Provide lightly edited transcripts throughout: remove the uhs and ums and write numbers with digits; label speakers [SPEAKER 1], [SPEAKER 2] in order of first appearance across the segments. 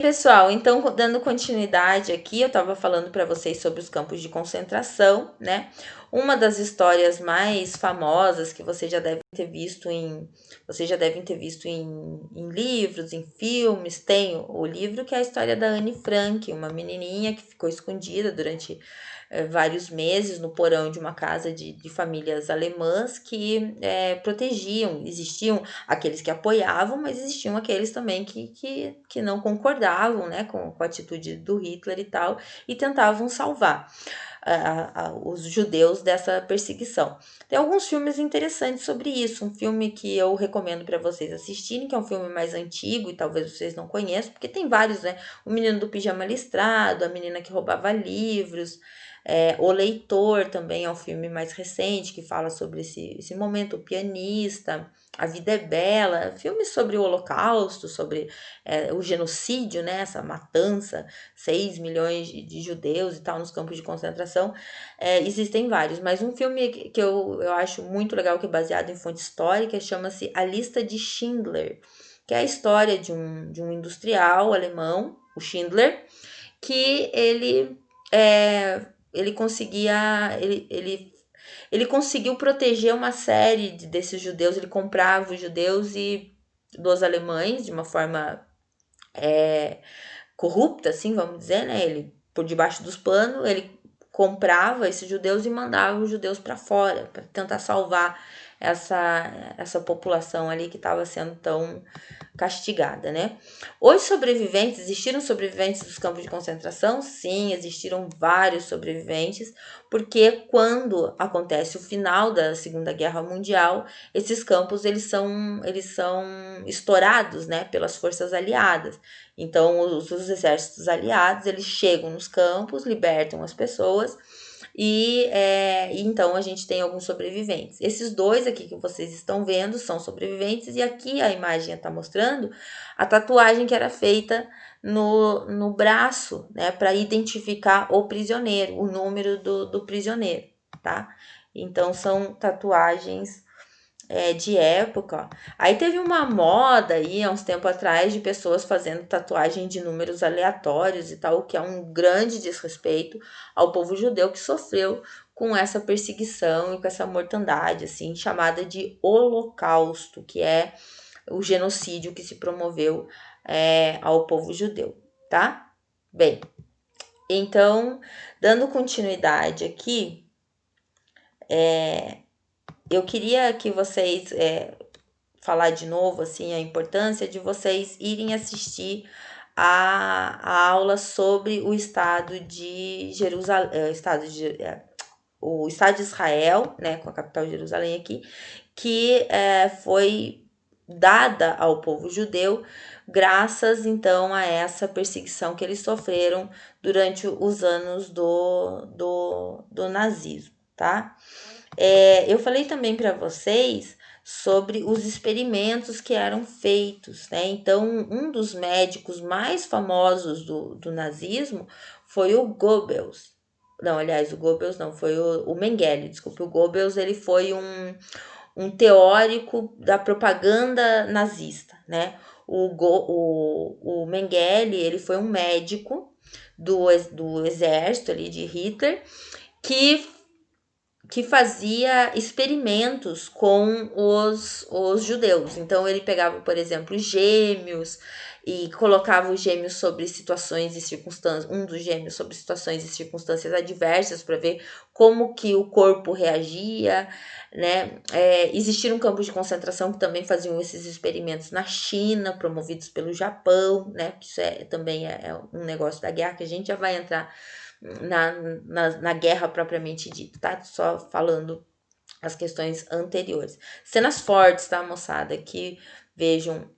[SPEAKER 1] Pessoal, então dando continuidade aqui, eu estava falando para vocês sobre os campos de concentração, né? Uma das histórias mais famosas que vocês já devem ter visto em livros, em filmes, tem o livro que é a história da Anne Frank, uma menininha que ficou escondida durante vários meses no porão de uma casa de famílias alemãs que protegiam. Existiam aqueles que apoiavam, mas existiam aqueles também que não concordavam, né, com a atitude do Hitler e tal, e tentavam salvar os judeus dessa perseguição. Tem alguns filmes interessantes sobre isso. Um filme que eu recomendo para vocês assistirem, que é um filme mais antigo e talvez vocês não conheçam, porque tem vários, né? O Menino do Pijama Listrado, A Menina que Roubava Livros, O Leitor também é um filme mais recente que fala sobre esse momento, O Pianista, A Vida é Bela, filmes sobre o Holocausto, sobre o genocídio, né, essa matança, 6 milhões de judeus e tal nos campos de concentração. Existem vários, mas um filme que eu acho muito legal, que é baseado em fonte histórica, chama-se A Lista de Schindler, que é a história de um industrial alemão, o Schindler, que ele conseguia, ele conseguiu proteger uma série desses judeus, ele comprava os judeus e dos alemães de uma forma corrupta, assim, vamos dizer, né? Ele, por debaixo dos panos, ele comprava esses judeus e mandava os judeus para fora, para tentar salvar essa população ali que estava sendo tão castigada, né? Os sobreviventes, existiram sobreviventes dos campos de concentração? Sim, existiram vários sobreviventes, porque quando acontece o final da Segunda Guerra Mundial, esses campos eles são estourados, né, pelas forças aliadas. Então, os exércitos aliados, eles chegam nos campos, libertam as pessoas e então a gente tem alguns sobreviventes. Esses dois aqui que vocês estão vendo são sobreviventes, e aqui a imagem está mostrando a tatuagem que era feita no braço, né, para identificar o prisioneiro, o número do prisioneiro, tá? Então são tatuagens de época. Aí teve uma moda aí, há uns tempos atrás, de pessoas fazendo tatuagem de números aleatórios e tal, o que é um grande desrespeito ao povo judeu que sofreu com essa perseguição e com essa mortandade, assim, chamada de Holocausto, que é o genocídio que se promoveu ao povo judeu, tá? Bem, então, dando continuidade aqui, eu queria que vocês falar de novo assim a importância de vocês irem assistir a aula sobre o Estado de Jerusalém, o Estado de Israel, né, com a capital Jerusalém aqui, que foi dada ao povo judeu graças então a essa perseguição que eles sofreram durante os anos do nazismo, tá? Eu falei também para vocês sobre os experimentos que eram feitos, né? Então, um dos médicos mais famosos do nazismo foi o Goebbels. Não, aliás, o Goebbels não, foi o Mengele, desculpe. O Goebbels, ele foi um teórico da propaganda nazista, né? O Mengele, ele foi um médico do exército ali de Hitler, que fazia experimentos com os judeus. Então, ele pegava, por exemplo, gêmeos e colocava os gêmeos sobre situações e circunstâncias, um dos gêmeos sobre situações e circunstâncias adversas para ver como que o corpo reagia, né? Existiram campos de concentração que também faziam esses experimentos na China, promovidos pelo Japão, né? Que isso também é um negócio da guerra que a gente já vai entrar na guerra propriamente dita, tá? Só falando as questões anteriores. Cenas fortes, tá, moçada? Que vejam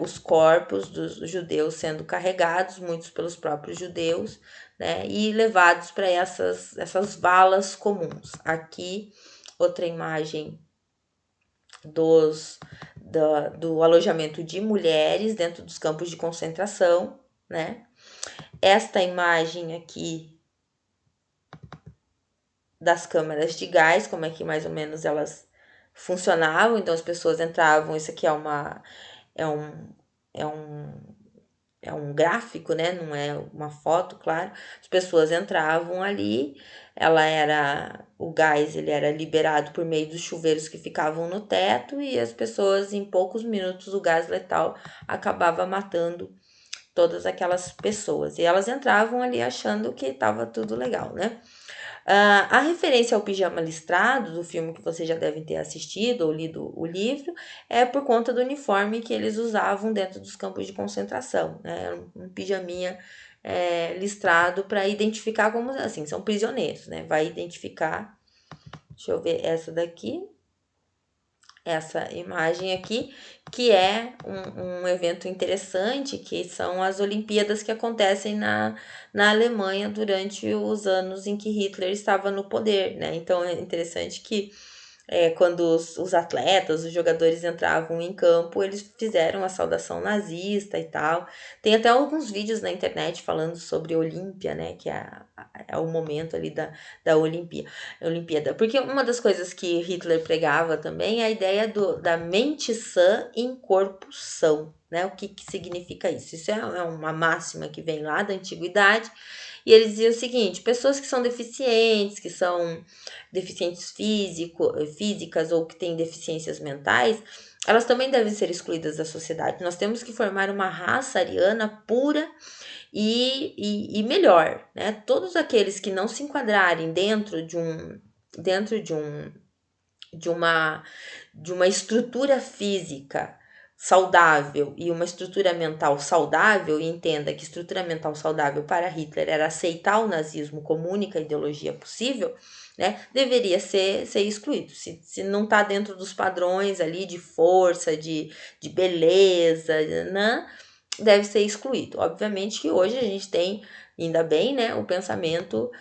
[SPEAKER 1] os corpos dos judeus sendo carregados, muitos pelos próprios judeus, né? E levados para essas valas comuns. Aqui, outra imagem do alojamento de mulheres dentro dos campos de concentração, né? Esta imagem aqui das câmaras de gás, como é que mais ou menos elas funcionavam. Então as pessoas entravam, isso aqui é um é um gráfico, né? Não é uma foto, claro. As pessoas entravam ali, o gás ele era liberado por meio dos chuveiros que ficavam no teto e as pessoas em poucos minutos o gás letal acabava matando todas aquelas pessoas. E elas entravam ali achando que estava tudo legal, né? A referência ao pijama listrado, do filme que vocês já devem ter assistido ou lido o livro, é por conta do uniforme que eles usavam dentro dos campos de concentração, né? Um pijaminha listrado para identificar como, assim, são prisioneiros, né? Vai identificar, deixa eu ver essa daqui, essa imagem aqui, que é um evento interessante, que são as Olimpíadas que acontecem na Alemanha durante os anos em que Hitler estava no poder, né? Então é interessante que quando os atletas, os jogadores entravam em campo, eles fizeram a saudação nazista e tal. Tem até alguns vídeos na internet falando sobre Olímpia, né? Que é o momento ali da Olimpíada. Porque uma das coisas que Hitler pregava também é a ideia da mente sã em corpo são. Né? O que significa isso? Isso é uma máxima que vem lá da antiguidade. E ele dizia o seguinte: pessoas que são deficientes, que são deficientes físicas ou que têm deficiências mentais, elas também devem ser excluídas da sociedade. Nós temos que formar uma raça ariana pura e melhor, né? Todos aqueles que não se enquadrarem de uma estrutura física saudável e uma estrutura mental saudável, e entenda que estrutura mental saudável para Hitler era aceitar o nazismo como única ideologia possível, né, deveria ser excluído. Se não está dentro dos padrões ali de força, de beleza, né, deve ser excluído. Obviamente que hoje a gente tem, ainda bem, né, o pensamento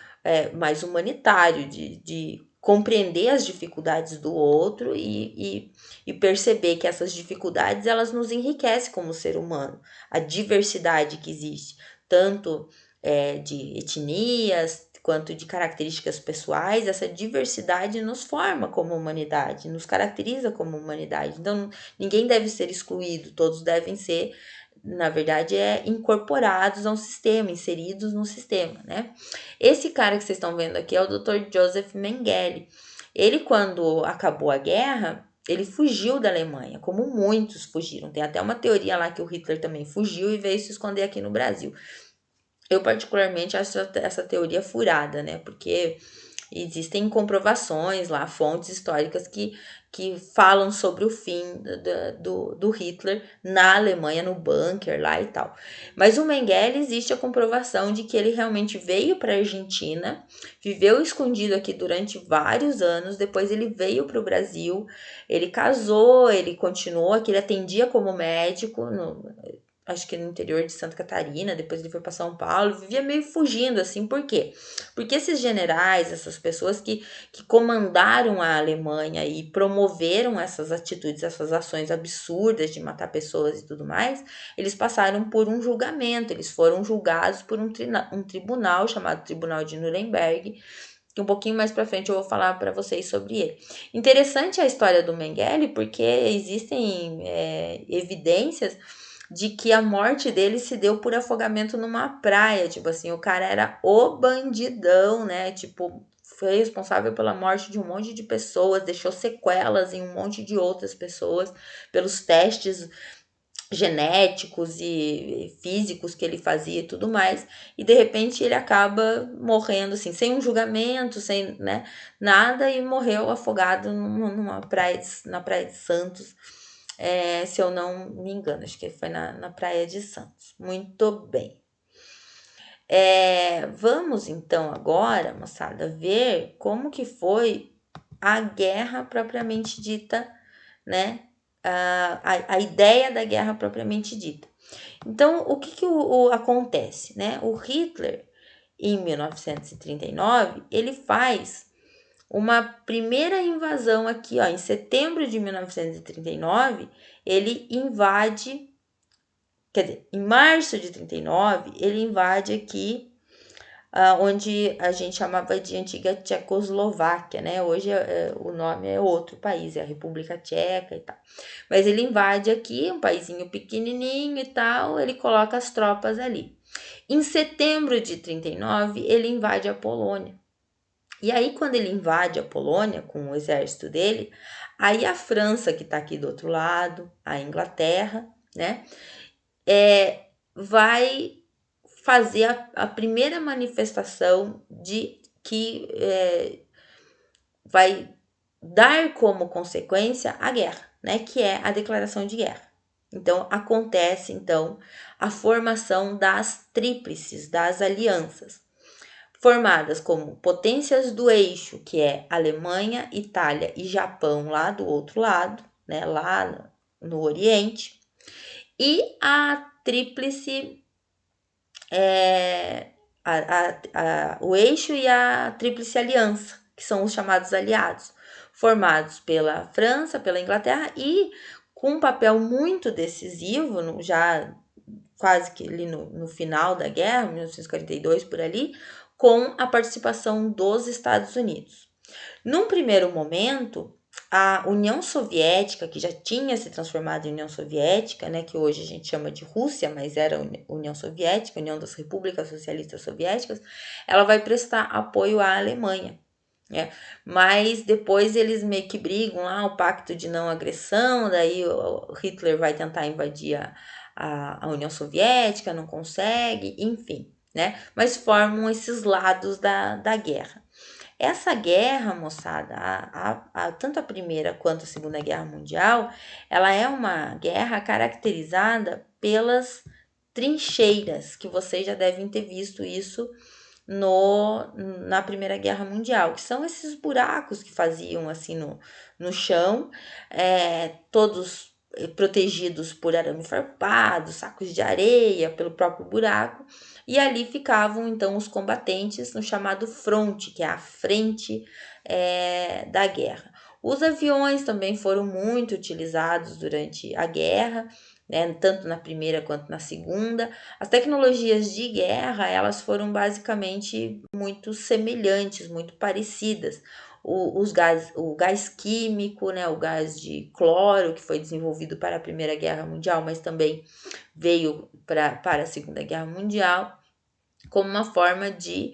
[SPEAKER 1] mais humanitário, de compreender as dificuldades do outro e perceber que essas dificuldades elas nos enriquecem como ser humano. A diversidade que existe, tanto de etnias quanto de características pessoais, essa diversidade nos forma como humanidade, nos caracteriza como humanidade. Então, ninguém deve ser excluído, todos devem ser, na verdade, incorporados a um sistema, inseridos no sistema, né? Esse cara que vocês estão vendo aqui é o Dr. Joseph Mengele. Ele, quando acabou a guerra, ele fugiu da Alemanha, como muitos fugiram. Tem até uma teoria lá que o Hitler também fugiu e veio se esconder aqui no Brasil. Eu, particularmente, acho essa teoria furada, né? Porque existem comprovações lá, fontes históricas que falam sobre o fim do Hitler na Alemanha, no bunker lá e tal. Mas o Mengele existe a comprovação de que ele realmente veio para a Argentina, viveu escondido aqui durante vários anos, depois ele veio para o Brasil, ele casou, ele continuou aqui, ele atendia como médico acho que no interior de Santa Catarina, depois ele foi para São Paulo, vivia meio fugindo, assim, por quê? Porque esses generais, essas pessoas que comandaram a Alemanha e promoveram essas atitudes, essas ações absurdas de matar pessoas e tudo mais, eles passaram por um julgamento, eles foram julgados por um tribunal chamado Tribunal de Nuremberg, que um pouquinho mais para frente eu vou falar para vocês sobre ele. Interessante a história do Mengele, porque existem evidências de que a morte dele se deu por afogamento numa praia, tipo assim, o cara era o bandidão, né, tipo, foi responsável pela morte de um monte de pessoas, deixou sequelas em um monte de outras pessoas, pelos testes genéticos e físicos que ele fazia e tudo mais, e de repente ele acaba morrendo assim, sem um julgamento, sem, né, nada, e morreu afogado na praia de Santos, se eu não me engano, acho que foi na praia de Santos. Muito bem. Vamos então agora, moçada, ver como que foi a guerra propriamente dita, né? A ideia da guerra propriamente dita. Então, o que acontece, né? O Hitler, em 1939, ele faz uma primeira invasão aqui, ó, em setembro de 1939, ele em março de 39, ele invade aqui onde a gente chamava de antiga Tchecoslováquia, né? Hoje o nome é outro país, é a República Tcheca e tal. Mas ele invade aqui, um paizinho pequenininho e tal, ele coloca as tropas ali. Em setembro de 39, ele invade a Polônia. E aí, quando ele invade a Polônia com o exército dele, aí a França, que está aqui do outro lado, a Inglaterra, né, vai fazer a primeira manifestação de que vai dar como consequência a guerra, né, que é a declaração de guerra. Então, acontece, então, a formação das tríplices, das alianças, formadas como potências do eixo, que é Alemanha, Itália e Japão lá do outro lado, né, lá no Oriente, e a tríplice, o eixo e a tríplice aliança, que são os chamados aliados, formados pela França, pela Inglaterra e com um papel muito decisivo, já quase que ali no final da guerra, 1942 por ali, com a participação dos Estados Unidos. Num primeiro momento, a União Soviética, que já tinha se transformado em União Soviética, né, que hoje a gente chama de Rússia, mas era União Soviética, União das Repúblicas Socialistas Soviéticas, ela vai prestar apoio à Alemanha. Mas depois eles meio que brigam lá, o pacto de não agressão, daí o Hitler vai tentar invadir a União Soviética, não consegue, enfim, né? Mas formam esses lados da guerra. Essa guerra, moçada, tanto a Primeira quanto a Segunda Guerra Mundial, ela é uma guerra caracterizada pelas trincheiras, que vocês já devem ter visto isso na Primeira Guerra Mundial, que são esses buracos que faziam assim no chão, todos protegidos por arame farpado, sacos de areia, pelo próprio buraco, e ali ficavam então os combatentes no chamado fronte, que é a frente da guerra. Os aviões também foram muito utilizados durante a guerra, né, tanto na primeira quanto na segunda. As tecnologias de guerra, elas foram basicamente muito semelhantes, muito parecidas. O gás químico, né, o gás de cloro, que foi desenvolvido para a Primeira Guerra Mundial, mas também veio para a Segunda Guerra Mundial, como uma forma de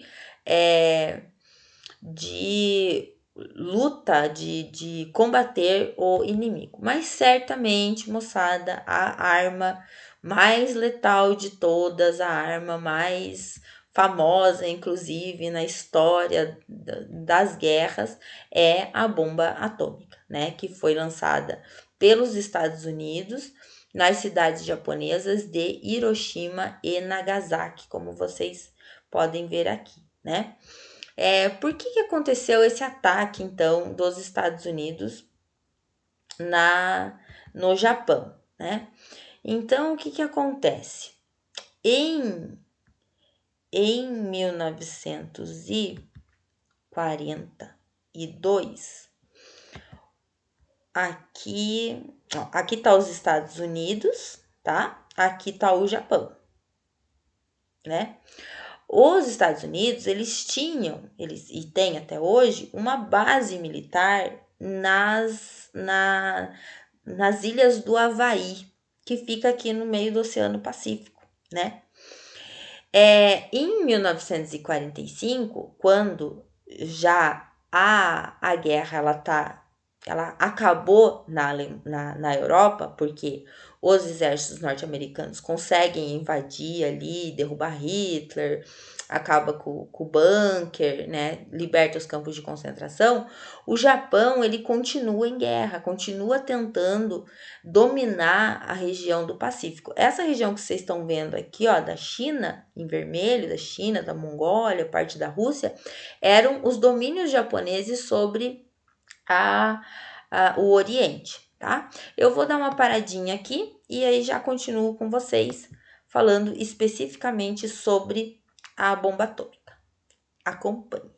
[SPEAKER 1] luta, de combater o inimigo. Mas certamente, moçada, a arma mais letal de todas, a arma mais famosa, inclusive, na história das guerras, é a bomba atômica, né? Que foi lançada pelos Estados Unidos nas cidades japonesas de Hiroshima e Nagasaki, como vocês podem ver aqui, né? Por que aconteceu esse ataque, então, dos Estados Unidos no Japão, né? Então, o que acontece? Em 1942, aqui tá os Estados Unidos, tá? Aqui tá o Japão, né? Os Estados Unidos, eles e têm até hoje, uma base militar nas ilhas do Havaí, que fica aqui no meio do Oceano Pacífico, né? Em 1945, quando já a guerra ela acabou na Europa, porque os exércitos norte-americanos conseguem invadir ali, derrubar Hitler, acaba com o bunker, né, liberta os campos de concentração. O Japão, ele continua em guerra, continua tentando dominar a região do Pacífico. Essa região que vocês estão vendo aqui, ó, da China, em vermelho, da China, da Mongólia, parte da Rússia, eram os domínios japoneses sobre o Oriente, tá? Eu vou dar uma paradinha aqui e aí já continuo com vocês falando especificamente sobre a bomba atômica. Acompanhe.